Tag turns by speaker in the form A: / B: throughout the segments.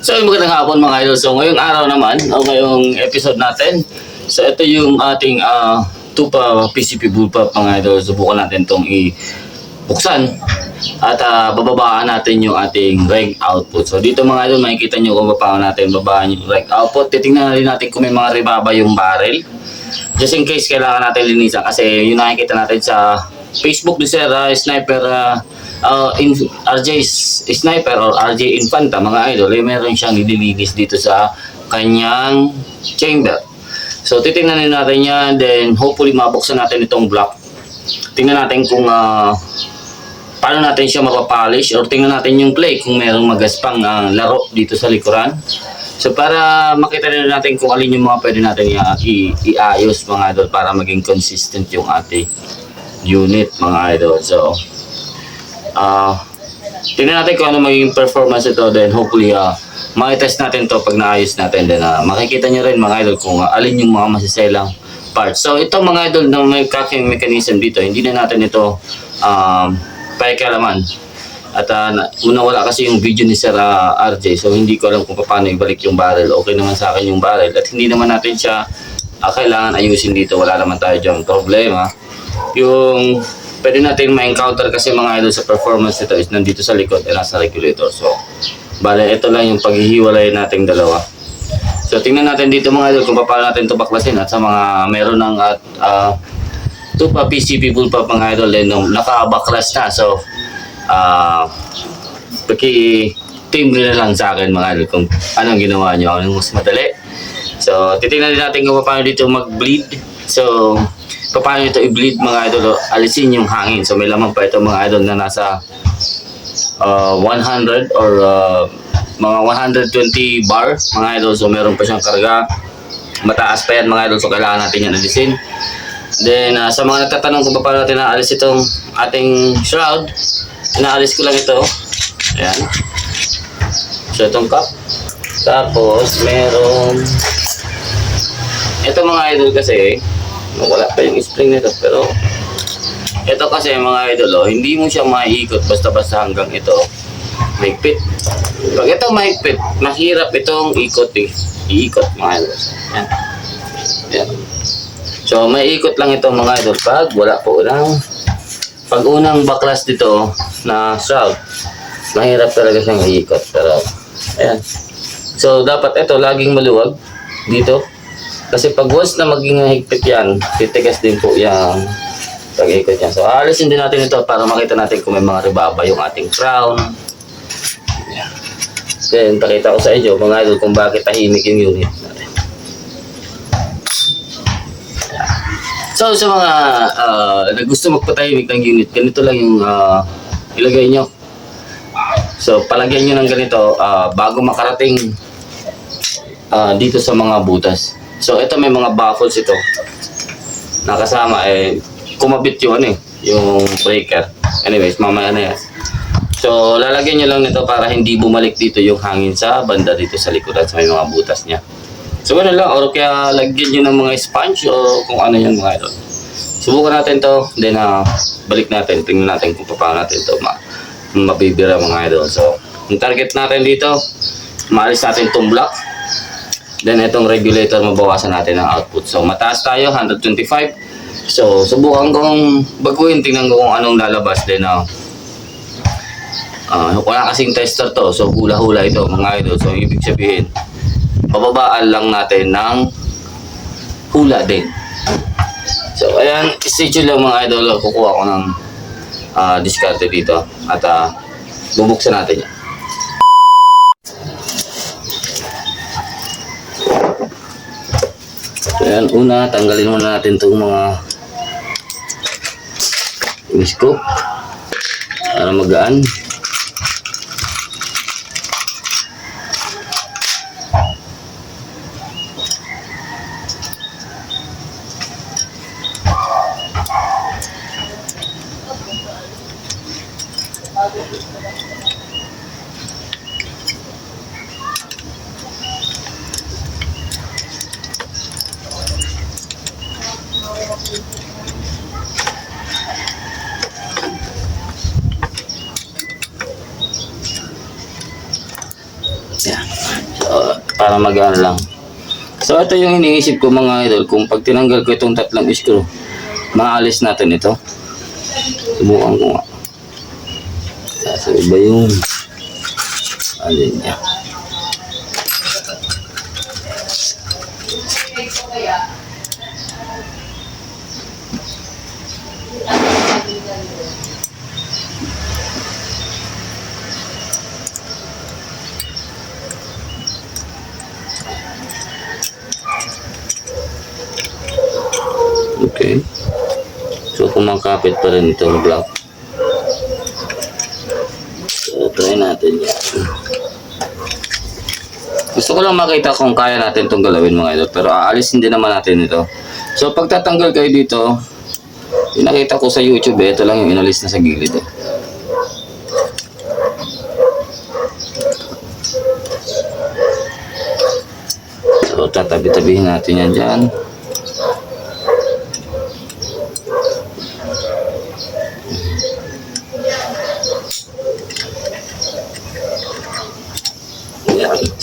A: So magandang hapon mga idol. So ngayong araw naman, o ngayong episode natin, so ito yung ating Tupa PCP Bullpup mga idol. Subukan natin itong ibuksan at bababaan natin yung ating reg output. So dito mga idol, makikita nyo kung paano natin babaan yung reg output. Titingnan rin natin kung may mga rebaba yung barrel. Just in case kailangan natin linisan kasi yun nakikita natin sa Facebook ni Sir Sniper RJ Sniper or RJ Infanta mga idol, meron siyang nililinis dito sa kanyang chamber. So titingnan natin yan, then hopefully mabuksan natin itong block. Tingnan natin kung paano natin siya mapapolish, or tingnan natin yung play kung merong magaspang laro dito sa likuran. So para makita rin natin kung alin yung mga pwede natin iayos mga idol para maging consistent yung ating unit mga idol. So tingnan natin kung ano magiging performance ito, then hopefully makitest natin to pag naayos natin, then makikita nyo rin mga idol kung alin yung mga masiselang parts. So ito mga idol na may cracking mechanism dito, hindi na natin ito pakialaman. At nawala kasi yung video ni Sir RJ, so hindi ko alam kung paano ibalik yung barrel. Okay naman sa akin yung barrel at hindi naman natin siya kailangan ayusin dito, wala naman tayo dyan problema. Yung pwede natin ma-encounter kasi mga idol sa performance nito is nandito sa likod at nasa regulator. So bale ito lang yung paghihiwalay nating dalawa. So tingnan natin dito mga idol kung paano natin ito baklasin, at sa mga meron ng Tupa PCP Bullpup mga idol, then naka-backlash na. So paki-team na lang sa akin mga idol kung anong ginawa nyo, anong mas madali. So titingnan natin kung paano dito mag-bleed. So paano ito i-bleed mga idol, alisin yung hangin. So may laman pa ito mga idol na nasa 100 or mga 120 bar mga idol. So meron pa siyang karga, mataas pa yan mga idol, so kailangan natin yan alisin. Then sa mga nagtatanong kung paano natin naalis itong ating shroud, inaalis ko lang ito. Ayan. So itong cup. Tapos merong ito mga idol kasi wala pa yung spring nito, pero ito kasi mga idol, hindi mo siya maiikot basta-basta hanggang ito mahigpit. Pag ito mahigpit, mahirap itong iikot mga idol. Yan. Yan. So maiikot lang ito mga idol pag wala po pag unang backlash dito na shroud, mahirap talaga siyang iikot. Pero ayan, so dapat ito laging maluwag dito. Kasi pag once na maging higpit yan, titigas din po yung pag-ikot yan. So aalisin din natin ito para makita natin kung may mga rebaba yung ating crown. Yan. Then pakita ko sa inyo mga idol kung bakit tahimik yung unit natin. So sa mga na gusto magpatahimik ng unit, ganito lang yung ilagay nyo. So palagyan nyo ng ganito bago makarating dito sa mga butas. So ito may mga baffles ito nakasama, kumabit yung yung breaker. Anyways, mamaya na yan. So lalagyan nyo lang nito para hindi bumalik dito yung hangin sa banda dito sa likuran sa may mga butas niya. So ano lang, or kaya lagyan nyo ng mga sponge o kung ano yan mga idol. Subukan natin to, then balik natin, tingnan natin kung paano natin to mabibira mga idol. So yung target natin dito, maalis natin itong block. Then itong regulator, mabawasan natin ang output. So mataas tayo, 125. So subukan kong baguhin, tingnan ko kung anong lalabas. Then wala kasing tester to, so hula-hula ito mga idol. So ibig sabihin, bababaan lang natin ng hula din. So ayan, schedule lang mga idol. Kukuha ko ng diskarte dito at bubuksan natin yan. So ayan, una tanggalin muna natin itong mga scoop para magaan. Yan. So, para mag-ano lang. So, ito yung iniisip ko mga idol. Kung pag tinanggal ko itong tatlong screw, maalis natin ito. Subukan ko nga. So, iba yung alin niya. Okay. So, kumakapit pa rin itong block. So, try natin yan. Gusto ko lang makita kung kaya natin itong galawin mga idol. Pero aalisin din naman natin ito. So, pag tatanggal kayo dito, yung nakita ko sa YouTube ito lang yung inalis na sa gilid eh. So, tatabi-tabihin natin yan dyan.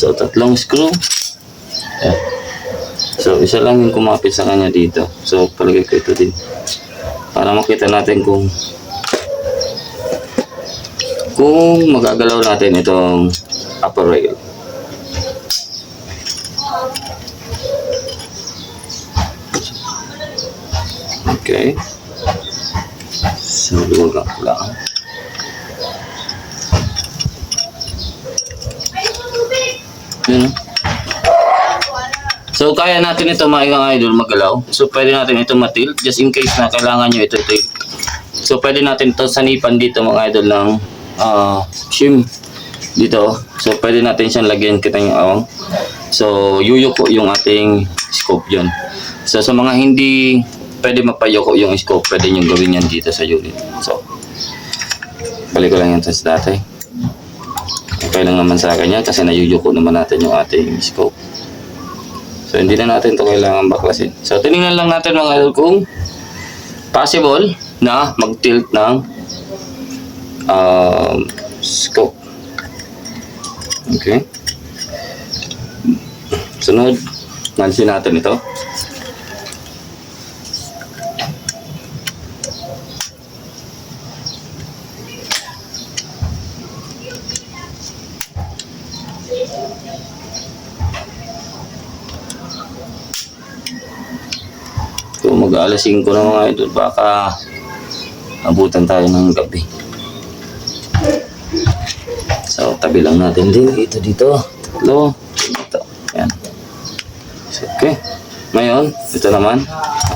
A: So, tatlong screw. Ayan. So, isa lang yung kumapit sa kanya dito. So, palagay ko ito din. Para makita natin kung magagalaw natin itong upper rail. Okay. So, luwag lang. Yun. So, kaya natin ito mga idol magalaw. So, pwede natin ito matilt just in case na kailangan nyo ito tilt. So, pwede natin ito sanipan dito mga idol ng shim dito. So, pwede natin siyang lagyan kita yung awang. So, yuyuko yung ating scope yun. So, sa mga hindi pwede mapayuko yung scope, pwede nyo gawin yan dito sa unit. So, balik ko lang yan sa dati. Okay lang naman sa akin yan kasi nayuyuko naman natin yung ating scope. So, hindi na natin ito kailangan baklasin. So, tinignan lang natin mga idol kung possible na mag-tilt ng scope. Okay. Sunod, nalisin natin ito. So, mag-alas 5 na mga idol, baka abutan tayo ng gabi. So, tabi lang natin din dito. Tatlo. Dito. Ayan. So, okay. Ngayon, ito naman,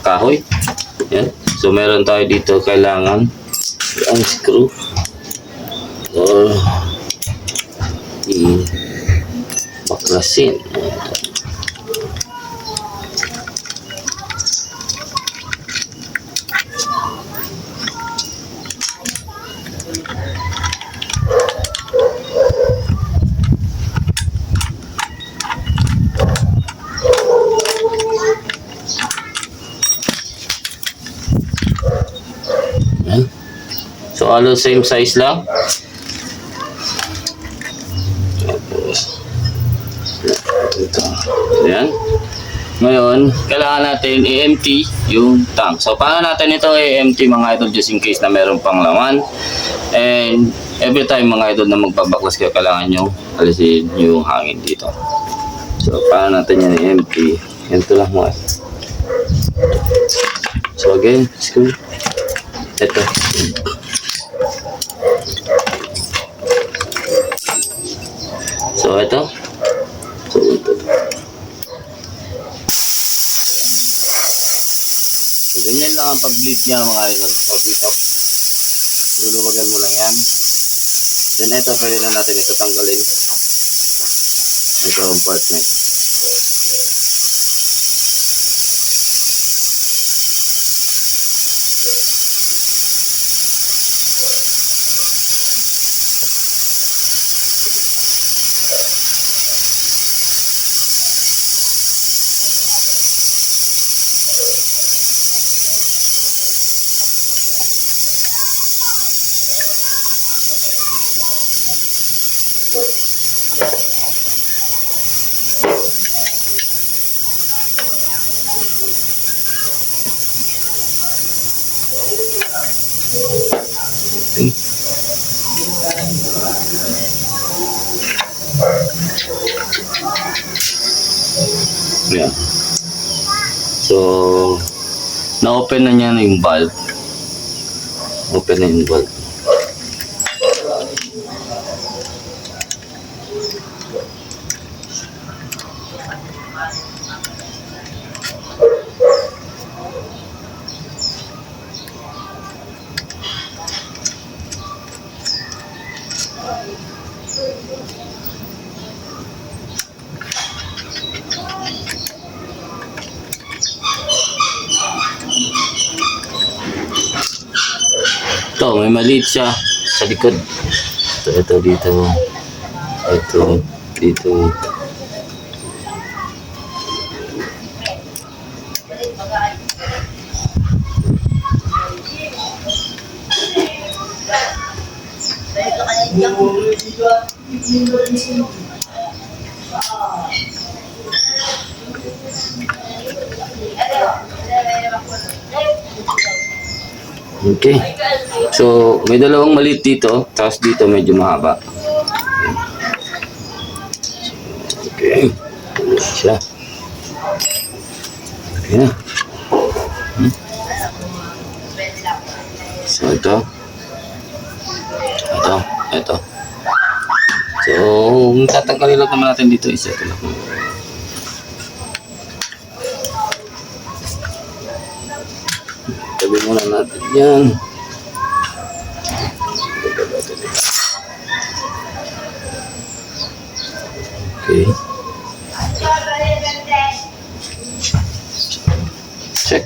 A: kahoy. Ayan. So, meron tayo dito kailangan ang screw or baklasin. So, halos same size lang. Tapos, ito. Ayan. Ngayon, kailangan natin i-empty yung tank. So, paano natin ito i-empty mga idol just in case na meron pang laman. And, every time mga idol na magbabaklas kayo, kailangan nyo alisin yung hangin dito. So, paano natin yan i-empty? Ito lang mga. So, again, screw. Ito. So, ito. So, ito. So, ganyan lang ang pag-bleed niya mga idol. Pag-bleed up. Luluwagan mo lang yan. Then, ito, pwede na natin ito tanggalin. Ito ang part na ito. Okay. Yan. So, na-open na niya yung valve. Open na yung valve. Ito, may maliit siya sa likod. Ito, dito. Ito, dito. Okay. So, may dalawang maliit dito, tapos dito medyo mahaba. Okay. Siya. Okay na. So, ito. Ito. So, tatanggalin lang naman natin dito. Isa ito lang. Tabi muna natin yan. Okay. Check.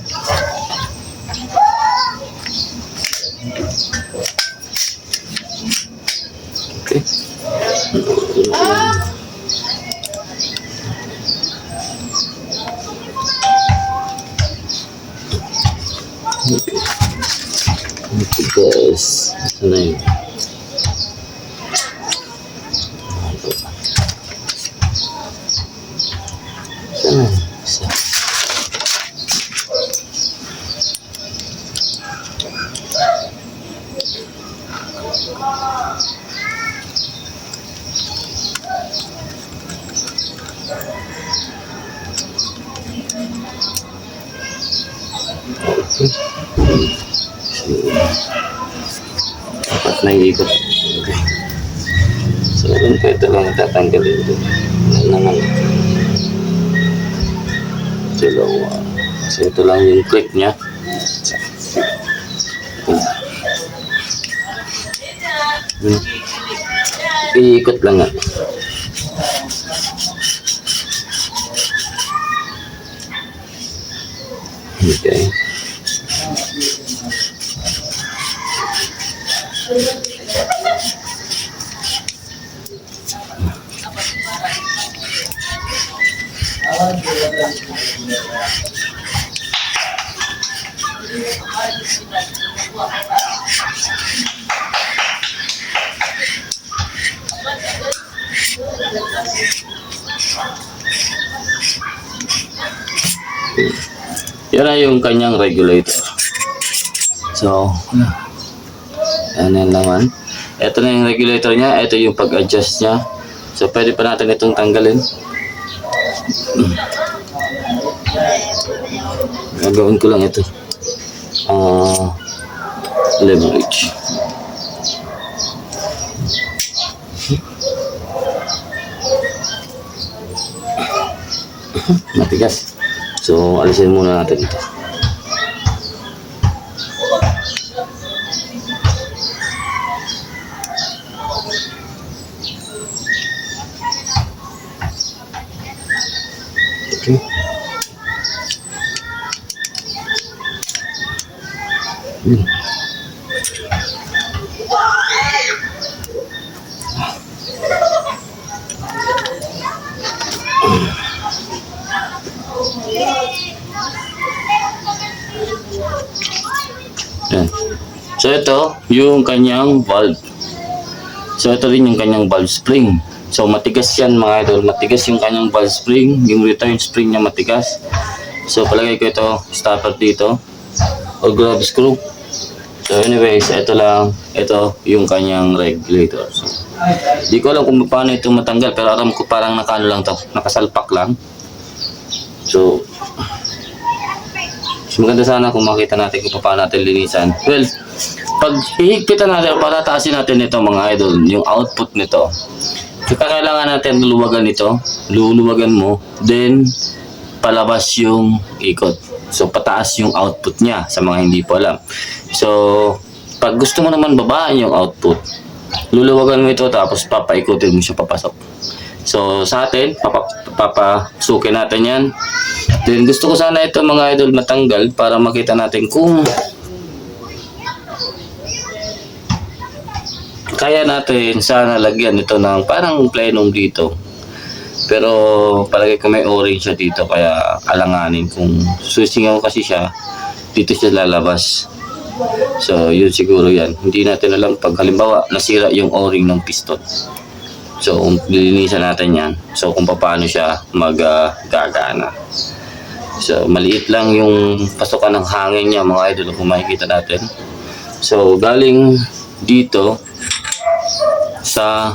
A: Okay. Guys, sana yun. Sana isa. Dapat na iikot. Okay. So, ito lang tatanggalin ito. Yan naman. Dalawa. So, ito lang yung click niya. Iikot lang nga. Okay. Yan na yung kanyang regulator. So, yan naman. Ito na yung regulator niya. Ito yung pag-adjust niya. So, pwede pa natin itong tanggalin. Gagawin ko lang ito. Leverage. Matigas. So, alisin muna natin ito. Okay. Yan. So ito yung kanyang valve. So ito rin yung kanyang valve spring. So matigas yan mga idol. Matigas yung kanyang valve spring. Yung return spring niya matigas. So palagay ko ito stopper dito o grab screw. So anyways, ito lang. Ito yung kanyang regulator. So, di ko alam kung paano ito matanggal, pero alam ko parang nakano lang to, nakasalpak lang. So, maganda sana kung makita natin kung paano natin linisan. Well, pag hihigpitan natin o patataasin natin ito mga idol, yung output nito, kailangan natin luluwagan ito, luluwagan mo, then palabas yung ikot. So, pataas yung output niya sa mga hindi po alam. So, pag gusto mo naman babaan yung output, luluwagan mo ito tapos papaikutin mo siya papasok. So, sa atin, papasukin natin yan. Then, gusto ko sana ito mga idol matanggal para makita natin kung kaya natin sana lagyan ito ng parang plenum dito. Pero palagi ko may o-ring siya dito kaya alanganin kung susingaw kasi siya, dito siya lalabas. So yun siguro yan. Hindi natin alam pag halimbawa nasira yung o-ring ng piston. So lilinisan natin yan. So kung paano siya gagana. So maliit lang yung pasukan ng hangin niya mga idol kung makikita natin. So galing dito sa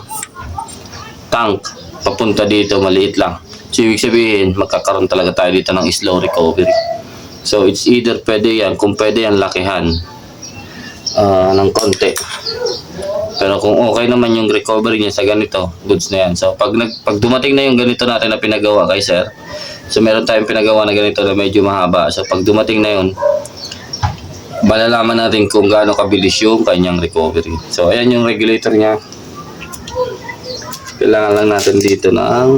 A: tank papunta dito maliit lang. So ibig sabihin magkakaroon talaga tayo dito ng slow recovery. So it's either pwede yan, kung pwede yan lakihan ng konti. Pero kung okay naman yung recovery niya sa ganito, goods na yan. So pag dumating na yung ganito natin na pinagawa kay sir, so meron tayong pinagawa na ganito na medyo mahaba. So pag dumating na yun, malalaman natin kung gaano kabilis yung kanyang recovery. So ayan yung regulator niya. Kailangan lang natin dito ng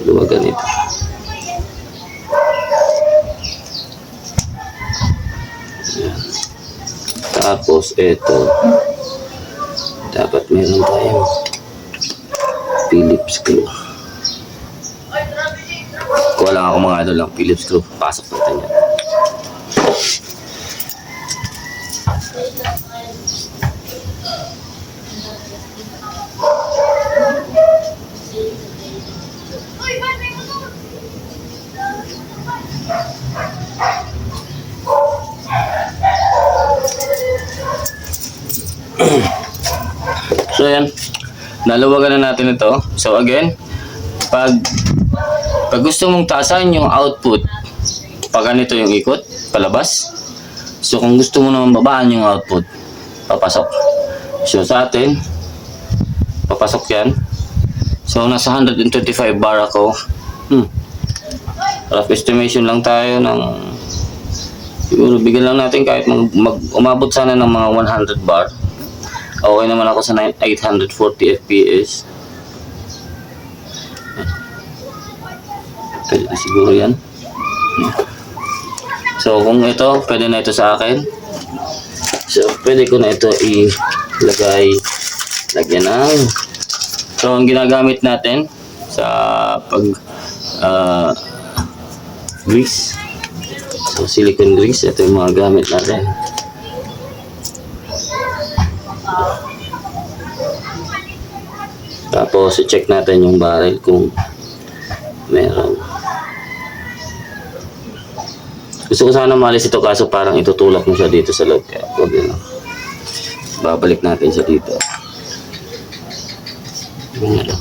A: luwagan ito. Ayan. Tapos ito dapat meron tayong Phillips screw. Kuha lang ako mga lang Phillips screw. Pasok natin yan. So yan, naluwagan na natin ito. So again, pag gusto mong taasan yung output, pag ganito yung ikot, palabas. So kung gusto mo naman babaan yung output, papasok. So sa atin, papasok yan. So nasa 125 bar ako. Rough estimation lang tayo ng siguro bigyan lang natin kahit umabot sana ng mga 100 bar. Okay naman ako sa 840 fps. Pwede na siguro yan. So kung ito, pwede na ito sa akin. So pwede ko na ito lagyan ng. So ang ginagamit natin sa grease. So silicone grease, ito yung mga gamit natin. Tapos i-check natin yung barrel kung meron. Gusto ko sana malis ito kaso parang itutulak mo siya dito sa loob. Kaya huwag yun lang. Babalik natin siya dito. Yun lang.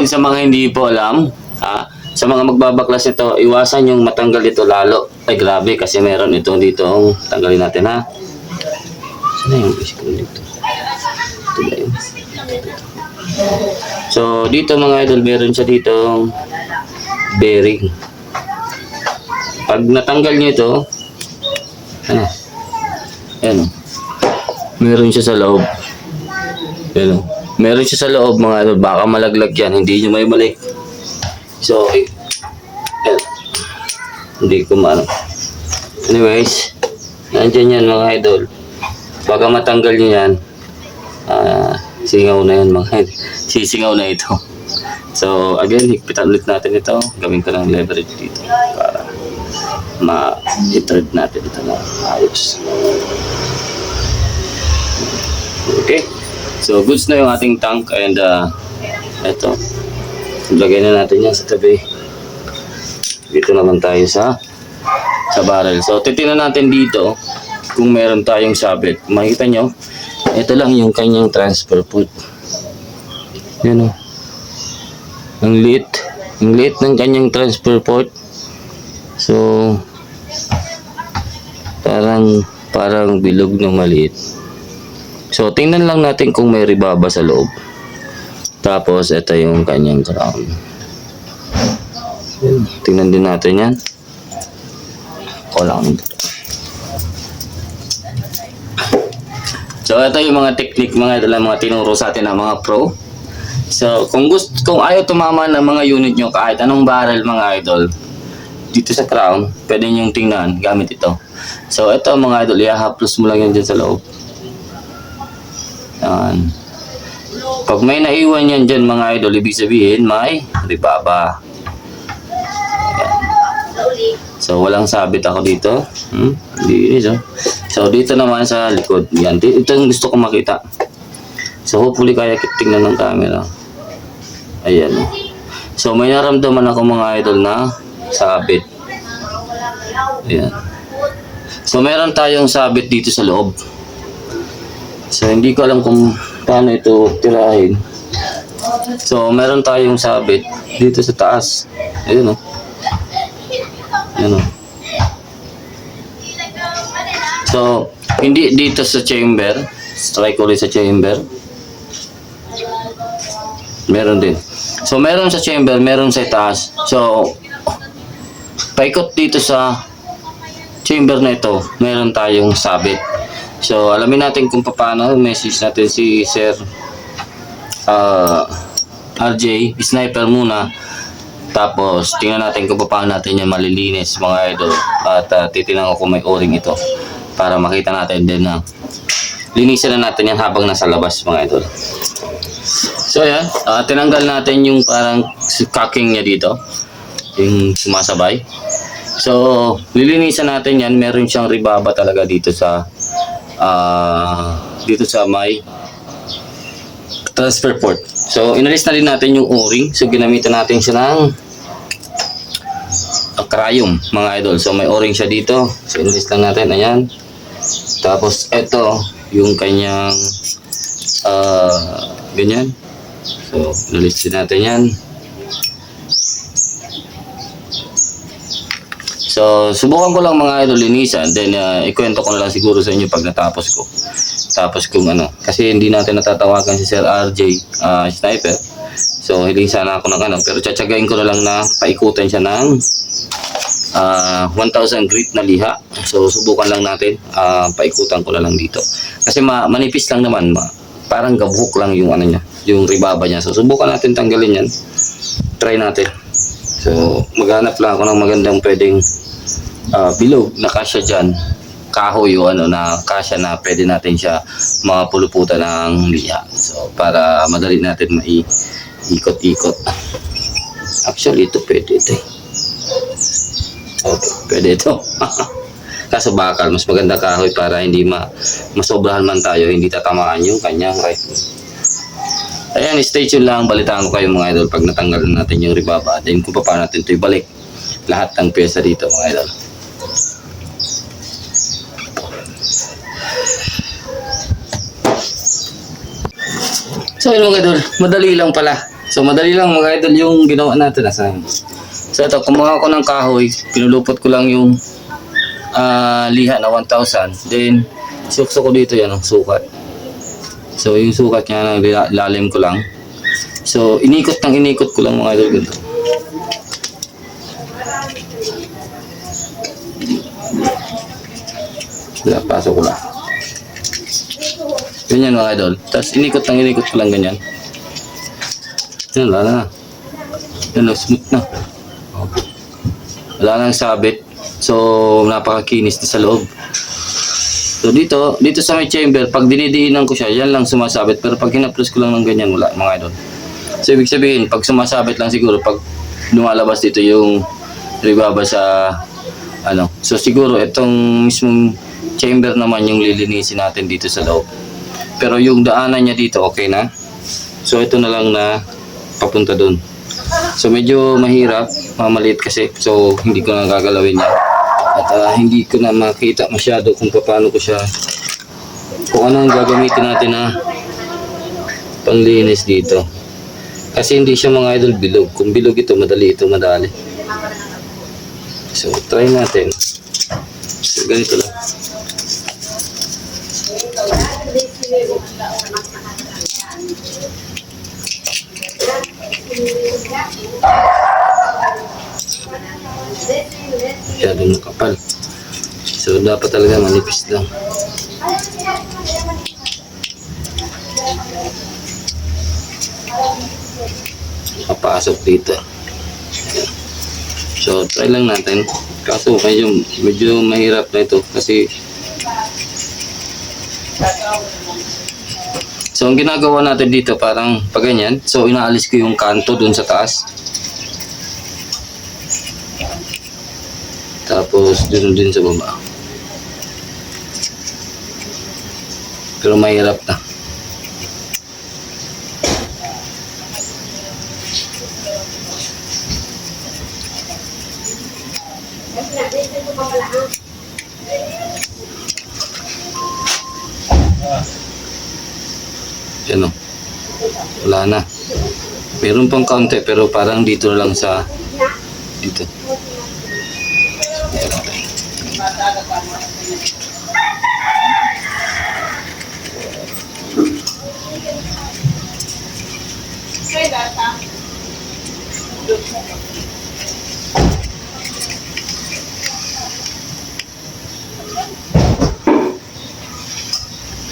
A: Sa mga hindi po alam, sa mga magbabaklas nito, iwasan yung matanggal ito lalo. Ay grabe kasi meron ito dito. Tanggalin natin ha. Saan yung screw dito? Ito ba yun? So dito mga idol, meron siya dito bearing. Pag natanggal nyo ito, ayan, meron siya sa loob. Ayan, meron siya sa loob mga idol, baka malaglag yan, hindi nyo may balik. So, ayan, hindi ko maano. Anyways, nandyan yan mga idol. Baka matanggal nyo yan, singaw na yan mga idol. Sisingaw na ito. So, again, higpitan ulit natin ito. Gawin ko ng leverage dito para ma-thread natin ito na ayos. Okay. So, goods na yung ating tank and ito. Lagay na natin yan sa tabi. Dito naman tayo sa barrel. So, titingnan natin dito kung meron tayong sabit. Makikita nyo, ito lang yung kanyang transfer port. Yan o. Ang liit. Ang liit ng kanyang transfer port. So, parang bilog ng maliit. So, tingnan lang natin kung may ribaba sa loob. Tapos, ito yung kanyang crown. Tingnan din natin yan. Lang. So, ito yung mga technique, mga tinuro sa atin ng mga pro. So, kung ayaw tumama ng mga unit nyo, kahit anong barrel, mga idol, dito sa crown, pwede nyo tingnan gamit ito. So, ito mga idol, i-haplos mo lang yan dyan sa loob. Yan. Pag may naiwan yan dyan, mga idol, ibig sabihin, may ribaba. So, walang sabit ako dito. So, dito naman sa likod. Yan. Ito yung gusto ko makita. So, hopefully kaya tingnan ng camera. Ayan. So, may naramdaman ako mga idol na sabit. Ayan. So, meron tayong sabit dito sa loob. So, hindi ko alam kung paano ito tirahin. So, meron tayong sabit dito sa taas. Ayan o. Ayan o. So, hindi dito sa chamber. Strike ulit sa chamber. Meron din. So, meron sa chamber, meron sa taas. So, paikot dito sa chamber na ito, meron tayong sabit. So, alamin natin kung paano. Message natin si Sir RJ, sniper muna. Tapos, tingnan natin kung paano natin yan malilinis, mga idol. At titingnan ko kung may o-ring ito. Para makita natin din na linisan na natin yan habang nasa labas, mga idol. So, yan. Tinanggal natin yung parang cocking niya dito. Yung sumasabay. So, lilinisan natin yan. Meron siyang ribaba talaga dito sa may transfer port. So, inalis na rin natin yung o-ring. So, ginamitan natin siya ng cryum, mga idol. So, may o-ring siya dito. So, inalis lang natin. Ayan. Tapos, ito yung kanyang ganyan. So, inalis din natin yan. So, subukan ko lang mga idol linisan. Then, ikwento ko na lang siguro sa inyo pag natapos ko. Tapos kung ano. Kasi hindi natin natatawagan si Sir RJ Sniper. So, hiling sana ako ng ano. Pero tsatsagain ko na lang na paikutan siya ng 1,000 grit na liha. So, subukan lang natin. Paikutan ko na lang dito. Kasi manipis lang naman. Parang gabuhok lang yung ano niya. Yung ribaba niya. So, subukan natin tanggalin yan. Try natin. So, maghanap lang ako ng magandang pwedeng bilog na kasya dyan. Kahoy o ano na kasya na pwede natin siya mapuluputan ng liha. So, para madali natin mai-ikot-ikot. Actually, ito pwede ito. Okay, pwede ito. Kaso bakal, mas maganda kahoy para hindi masobrahan man tayo, hindi tatamaan yung kanyang rifle. Ayan, stay tuned lang. Balitaan ko kayo mga idol pag natanggal natin yung ribaba. Then kung paano natin ito ibalik lahat ng pyesa dito mga idol. So yun mga idol, madali lang pala. So madali lang mga idol yung ginawa natin. So ito, kumuha ko ng kahoy, pinulupot ko lang yung liha na 1,000. Then sukso ko dito yan ang sukat. So yung sukat niya na lalim ko lang. So inikot ko lang mga idol ganito. Pasok ko lang. Ganyan mga idol. Tapos inikot ko lang ganyan. Yan, wala na. Yan, smooth na. Wala nang sabit. So, napakakinis na sa loob. So, dito sa may chamber, pag dinidiinan ko siya, yan lang sumasabit. Pero pag hinaplos ko lang ng ganyan, wala mga idol. So, ibig sabihin, pag sumasabit lang siguro, pag lumalabas dito yung ribaba sa ano. So siguro itong mismong chamber naman yung lilinisin natin dito sa loob. Pero yung daanan niya dito okay na. So ito na lang na papunta dun. So medyo mahirap, maliit kasi. So hindi ko na gagalawin yan. At hindi ko na makita masyado kung paano ko siya, kung ano ang gagamitin natin na panlinis dito. Kasi hindi siya mga idol bilog. Kung bilog ito, madali. So try natin. So ganito lang. Masyadong makapal. So dapat talaga manipis lang. Kapasok dito. So try lang natin. Kaso medyo mahirap na ito kasi so ang ginagawa natin dito parang pag ganyan. So inaalis ko yung kanto dun sa taas. Tapos dun din sa baba. Pero mahirap na. Yan o. Wala na. Meron pang kaunti pero parang dito lang sa dito.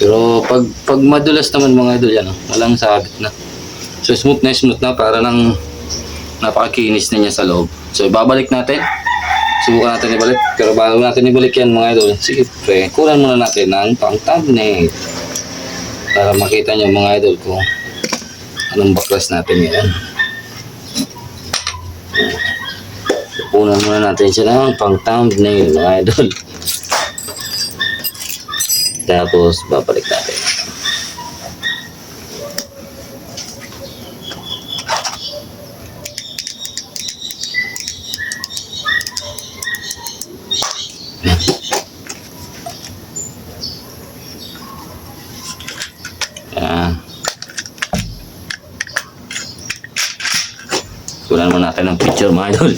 A: Pero pag madulas naman mga idol yan, walang sabit na. So smooth na para nang napakakinis na niya sa loob. So babalik natin. Subukan natin ibalik. Pero bago natin ibalik yan mga idol, sige pre, kunan muna natin ng pang thumbnail. Para makita niyo mga idol kung anong baklas natin ngayon. Kunan muna natin siya ng pang thumbnail mga idol. Tapos babalik natin. Yan. Kunan mo natin ng picture mga idol.